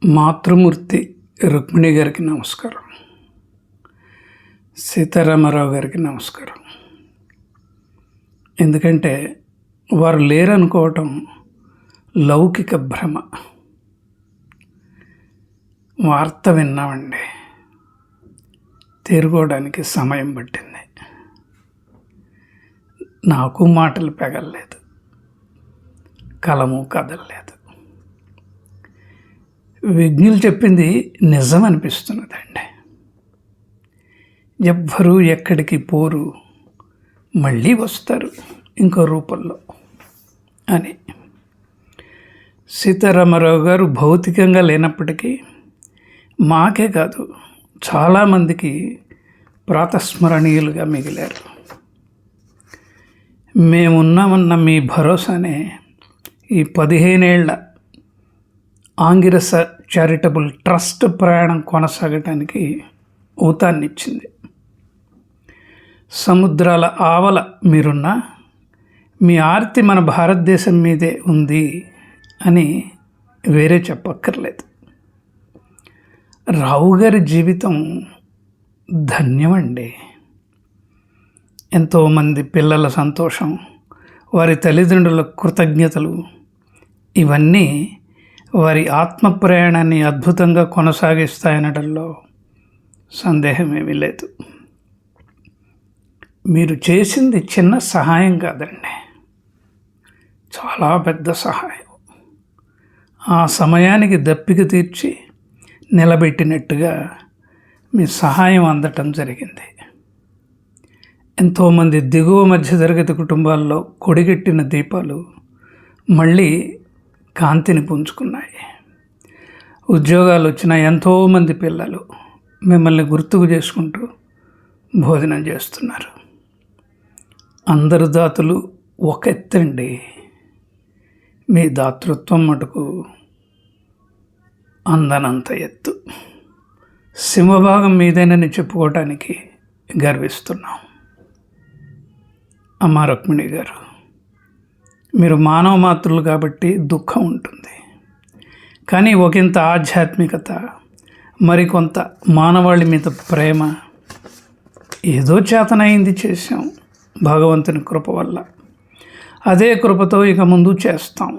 మాతృమూర్తి రుక్మిణి గారికి నమస్కారం. సీతారామరావు గారికి నమస్కారం. ఎందుకంటే వారు లేరనుకోవటం లౌకిక భ్రమ. వార్త విన్నామండి, తేరుకోవడానికి సమయం పట్టింది. నాకు మాటలు పెగలలేదు, కలము కదలలేదు. విజ్ఞులు చెప్పింది నిజం అనిపిస్తున్నదండి. ఎవ్వరూ ఎక్కడికి పోరు, మళ్ళీ వస్తారు ఇంకో రూపంలో అని. సీతారామరావు గారు భౌతికంగా లేనప్పటికీ మాకే కాదు చాలామందికి ప్రాతస్మరణీయులుగా మిగిలారు. మేమున్నామన్న మీ భరోసానే ఈ 15 ఏళ్ల ఆంగిరస చారిటబుల్ ట్రస్ట్ ప్రయాణం కొనసాగటానికి ఊతాన్నిచ్చింది. సముద్రాల ఆవల మీరున్నా మీ ఆర్తి మన భారతదేశం మీదే ఉంది అని వేరే చెప్పక్కర్లేదు. రావు గారి జీవితం ధన్యమండి. ఎంతోమంది పిల్లల సంతోషం, వారి తల్లిదండ్రుల కృతజ్ఞతలు, ఇవన్నీ వారి ఆత్మ ప్రయాణాన్ని అద్భుతంగా కొనసాగిస్తాయనడంలో సందేహమేమీ లేదు. మీరు చేసింది చిన్న సహాయం కాదండి, చాలా పెద్ద సహాయం. ఆ సమయానికి దప్పిక తీర్చి నిలబెట్టినట్టుగా మీ సహాయం అందటం జరిగింది. ఎంతోమంది దిగువ మధ్యతరగతి కుటుంబాల్లో కొడిగట్టిన దీపాలు మళ్ళీ కాంతిని పుంజుకున్నాయి. ఉద్యోగాలు వచ్చిన ఎంతోమంది పిల్లలు మిమ్మల్ని గుర్తుకు చేసుకుంటూ భోజనం చేస్తున్నారు. అందరు దాతలు ఒక ఎత్తండి, మీ దాతృత్వం మటుకు అందనంత ఎత్తు. సింహభాగం మీదేనని చెప్పుకోవటానికి గర్విస్తున్నాం. అమ్మ రుక్మిణి గారు, మీరు మానవ మాతృలు కాబట్టి దుఃఖం ఉంటుంది, కానీ ఒకంత ఆధ్యాత్మికత, మరికొంత మానవాళి మీద ప్రేమ, ఏదో చేతనైంది చేశాం భగవంతుని కృప వల్ల, అదే కృపతో ఇక ముందు చేస్తాం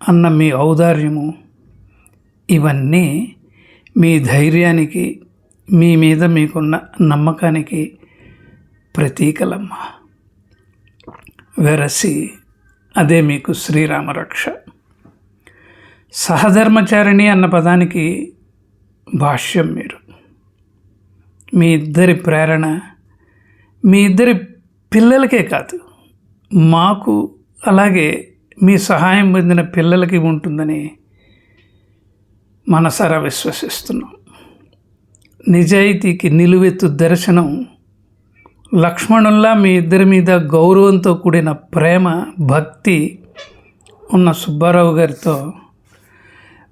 అన్న మీ ఔదార్యము, ఇవన్నీ మీ ధైర్యానికి, మీ మీద మీకున్న నమ్మకానికి ప్రతీకలమ్మ. వెరసి అదే మీకు శ్రీరామరక్ష. సహధర్మచారిణి అన్న పదానికి భాష్యం మీరు. మీ ఇద్దరి ప్రేరణ మీ ఇద్దరి పిల్లలకే కాదు, మాకు అలాగే మీ సహాయం పొందిన పిల్లలకి ఉంటుందని మనసారా విశ్వసిస్తున్నాం. నిజాయితీకి నిలువెత్తు దర్శనం. లక్ష్మణుల్లా మీ ఇద్దరి మీద గౌరవంతో కూడిన ప్రేమ, భక్తి ఉన్న సుబ్బారావు గారితో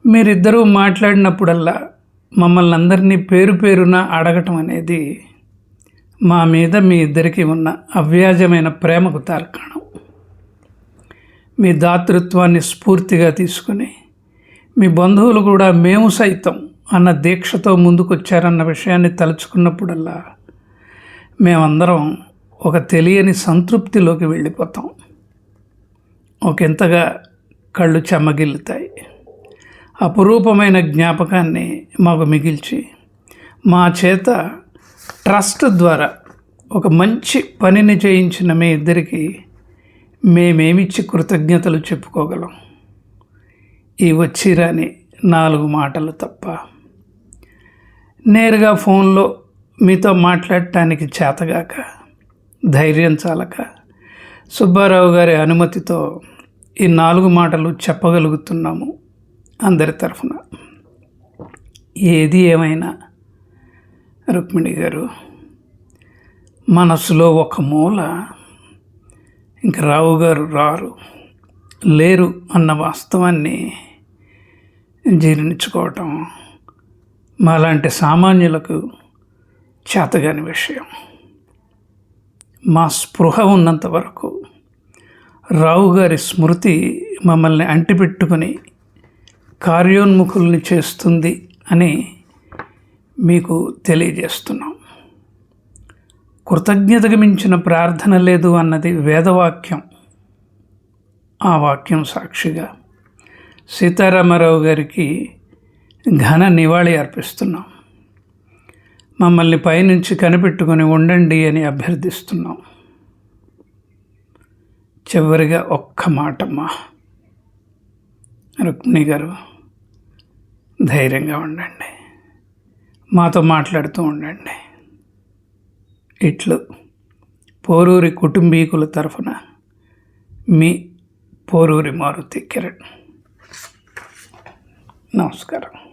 మీరిద్దరూ మాట్లాడినప్పుడల్లా మమ్మల్ని అందరినీ పేరు పేరున అడగటం అనేది మా మీద మీ ఇద్దరికి ఉన్న అవ్యాజమైన ప్రేమకు తార్కాణం. మీ దాతృత్వాన్ని స్ఫూర్తిగా తీసుకుని మీ బంధువులు కూడా మేము సైతం అన్న దీక్షతో ముందుకొచ్చారన్న విషయాన్ని తలుచుకున్నప్పుడల్లా మేమందరం ఒక తెలియని సంతృప్తిలోకి వెళ్ళిపోతాం. ఒకంతగా కళ్ళు చెమ్మగిల్లుతాయి. అపురూపమైన జ్ఞాపకాన్ని మాకు మిగిల్చి మా చేత ట్రస్ట్ ద్వారా ఒక మంచి పనిని చేయించిన మీ ఇద్దరికి మేమేమిచ్చి కృతజ్ఞతలు చెప్పుకోగలం? ఈ వచ్చిరాని 4 మాటలు తప్ప. నేరుగా ఫోన్లో మీతో మాట్లాడటానికి చేతగాక, ధైర్యం చాలక, సుబ్బారావు గారి అనుమతితో ఈ 4 మాటలు చెప్పగలుగుతున్నాము అందరి తరఫున. ఏది ఏమైనా రుక్మిణి గారు, మనసులో ఒక మూల ఇంక రావు గారు లేరు అన్న వాస్తవాన్ని జీర్ణించుకోవటం మాలాంటి సామాన్యులకు చేతగాని విషయం. మా స్పృహ ఉన్నంత వరకు రావు గారి స్మృతి మమ్మల్ని అంటిపెట్టుకుని కార్యోన్ముఖుల్ని చేస్తుంది అని మీకు తెలియజేస్తున్నాం. కృతజ్ఞతకు మించిన ప్రార్థన లేదు అన్నది వేదవాక్యం. ఆ వాక్యం సాక్షిగా సీతారామారావు గారికి ఘన నివాళి అర్పిస్తున్నాం. మమ్మల్ని పైనుంచి కనిపెట్టుకొని ఉండండి అని అభ్యర్థిస్తున్నాం. చివరిగా ఒక్క మాటమ్మా, రుక్మిణి గారు, ధైర్యంగా ఉండండి, మాతో మాట్లాడుతూ ఉండండి. ఇట్లు పోరూరి కుటుంబీకుల తరఫున మీ పోరూరి మారుతి కిరణ్. నమస్కారం.